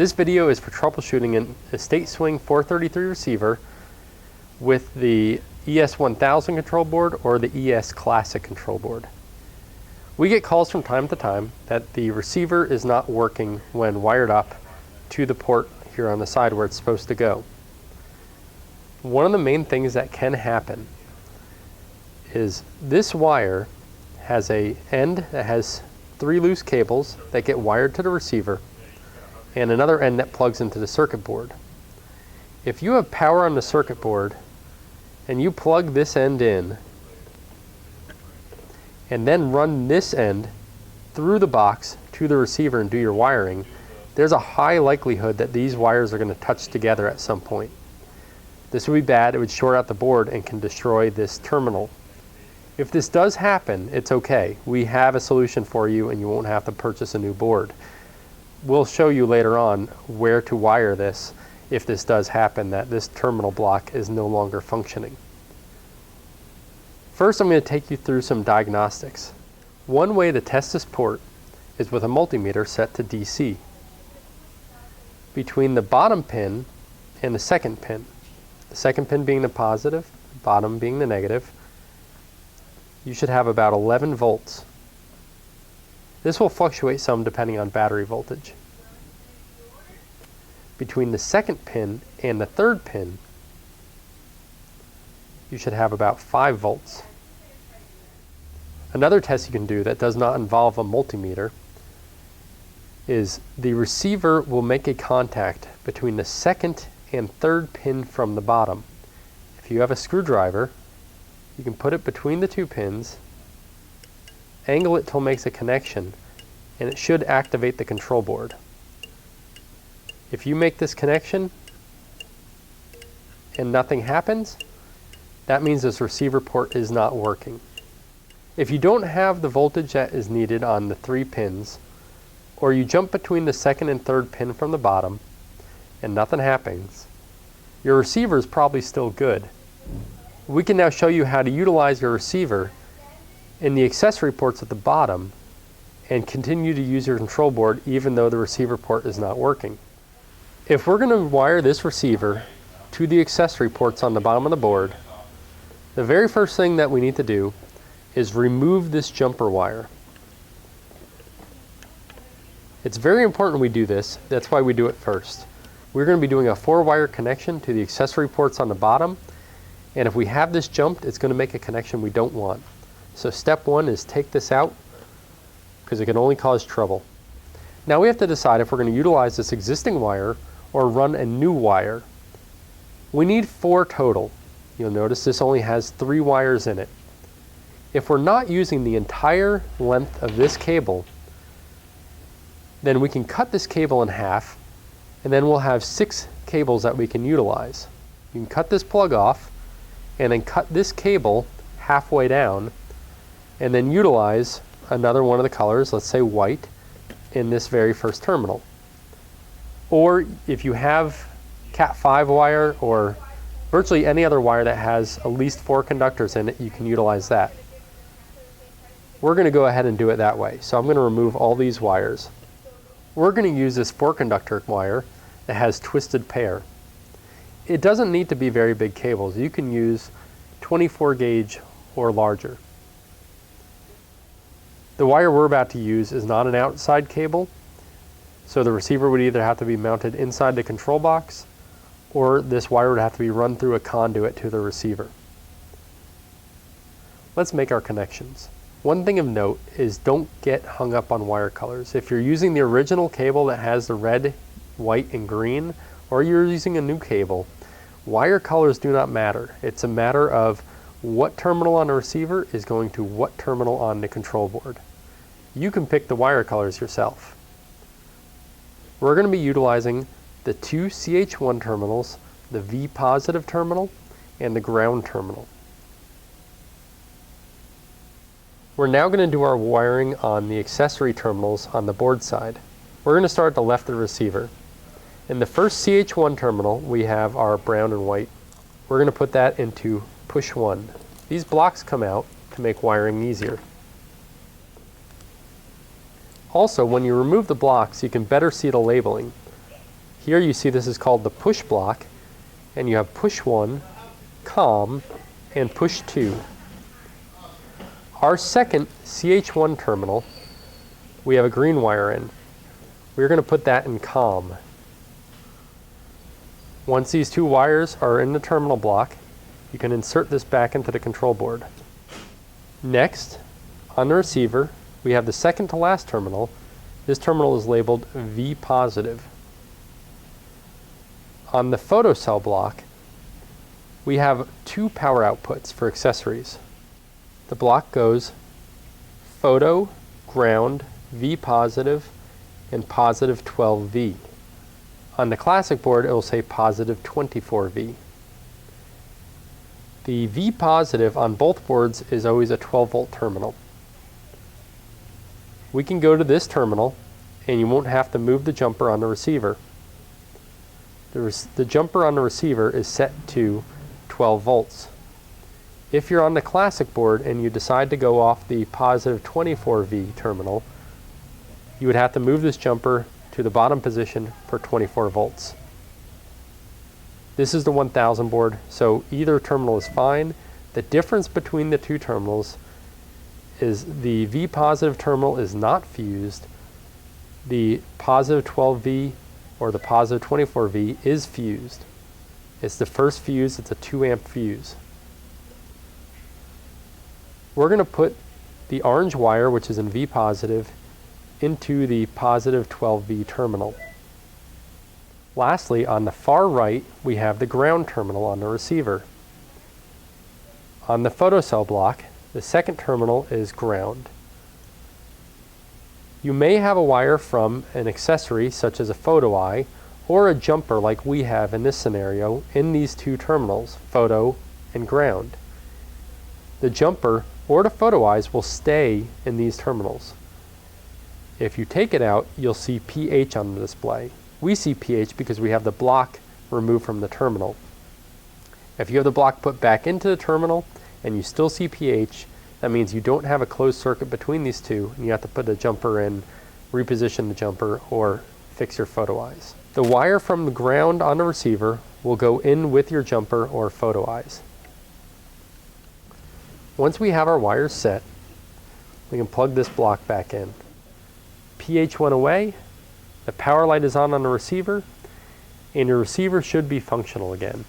This video is for troubleshooting an Estate Swing 433 receiver with the ES1000 control board or the ES Classic control board. We get calls from time to time that the receiver is not working when wired up to the port here on the side where it's supposed to go. One of the main things that can happen is this wire has an end that has 3 loose cables that get wired to the receiver and another end that plugs into the circuit board. If you have power on the circuit board and you plug this end in and then run this end through the box to the receiver and do your wiring, there's a high likelihood that these wires are going to touch together at some point. This would be bad. It would short out the board and can destroy this terminal. If this does happen, it's okay. We have a solution for you and you won't have to purchase a new board. We'll show you later on where to wire this if this does happen, that this terminal block is no longer functioning. First, I'm going to take you through some diagnostics. One way to test this port is with a multimeter set to DC. Between the bottom pin and the second pin being the positive, the bottom being the negative, you should have about 11 volts. This will fluctuate some depending on battery voltage. Between the second pin and the third pin, you should have about 5 volts. Another test you can do that does not involve a multimeter is the receiver will make a contact between the second and third pin from the bottom. If you have a screwdriver, you can put it between the 2 pins, angle it till it makes a connection, and it should activate the control board. If you make this connection and nothing happens, that means this receiver port is not working. If you don't have the voltage that is needed on the 3 pins, or you jump between the second and third pin from the bottom and nothing happens, your receiver is probably still good. We can now show you how to utilize your receiver in the accessory ports at the bottom and continue to use your control board even though the receiver port is not working. If we're going to wire this receiver to the accessory ports on the bottom of the board, the very first thing that we need to do is remove this jumper wire. It's very important we do this. That's why we do it first. We're going to be doing a 4-wire connection to the accessory ports on the bottom, and if we have this jumped, it's going to make a connection we don't want. So step 1 is take this out because it can only cause trouble. Now we have to decide if we're going to utilize this existing wire or run a new wire. We need 4 total. You'll notice this only has 3 wires in it. If we're not using the entire length of this cable, then we can cut this cable in half, and then we'll have 6 cables that we can utilize. You can cut this plug off, and then cut this cable halfway down, and then utilize another one of the colors, let's say white, in this very first terminal. Or if you have Cat5 wire or virtually any other wire that has at least 4 conductors in it, you can utilize that. We're going to go ahead and do it that way. So I'm going to remove all these wires. We're going to use this 4-conductor wire that has twisted pair. It doesn't need to be very big cables. You can use 24 gauge or larger. The wire we're about to use is not an outside cable, so the receiver would either have to be mounted inside the control box or this wire would have to be run through a conduit to the receiver. Let's make our connections. One thing of note is don't get hung up on wire colors. If you're using the original cable that has the red, white, and green, or you're using a new cable, wire colors do not matter. It's a matter of what terminal on the receiver is going to what terminal on the control board. You can pick the wire colors yourself. We're going to be utilizing the 2 CH1 terminals, the V positive terminal, and the ground terminal. We're now going to do our wiring on the accessory terminals on the board side. We're going to start at the left of the receiver. In the first CH1 terminal, we have our brown and white. We're going to put that into push 1. These blocks come out to make wiring easier. Also, when you remove the blocks, you can better see the labeling. Here you see this is called the push block, and you have push 1, COM, and push 2. Our second CH1 terminal, we have a green wire in. We're going to put that in COM. Once these two wires are in the terminal block, you can insert this back into the control board. Next, on the receiver, we have the second to last terminal. This terminal is labeled V positive. On the photocell block, we have two power outputs for accessories. The block goes photo, ground, V positive, and positive 12V. On the classic board, it will say positive 24V. The V positive on both boards is always a 12-volt terminal. We can go to this terminal, and you won't have to move the jumper on the receiver. The jumper on the receiver is set to 12 volts. If you're on the classic board and you decide to go off the positive 24V terminal, you would have to move this jumper to the bottom position for 24 volts. This is the 1000 board, so either terminal is fine. The difference between the two terminals is the V positive terminal is not fused. The positive 12V or the positive 24V is fused. It's the first fuse, it's a 2 amp fuse. We're going to put the orange wire, which is in V positive, into the positive 12V terminal. Lastly, on the far right, we have the ground terminal on the receiver. On the photocell block, the second terminal is ground. You may have a wire from an accessory such as a photo eye or a jumper like we have in this scenario in these two terminals, photo and ground. The jumper or the photo eyes will stay in these terminals. If you take it out, you'll see pH on the display. We see pH because we have the block removed from the terminal. If you have the block put back into the terminal and you still see pH, that means you don't have a closed circuit between these two, and you have to put a jumper in, reposition the jumper, or fix your photo eyes. The wire from the ground on the receiver will go in with your jumper or photo eyes. Once we have our wires set, we can plug this block back in. pH went away, the power light is on the receiver, and your receiver should be functional again.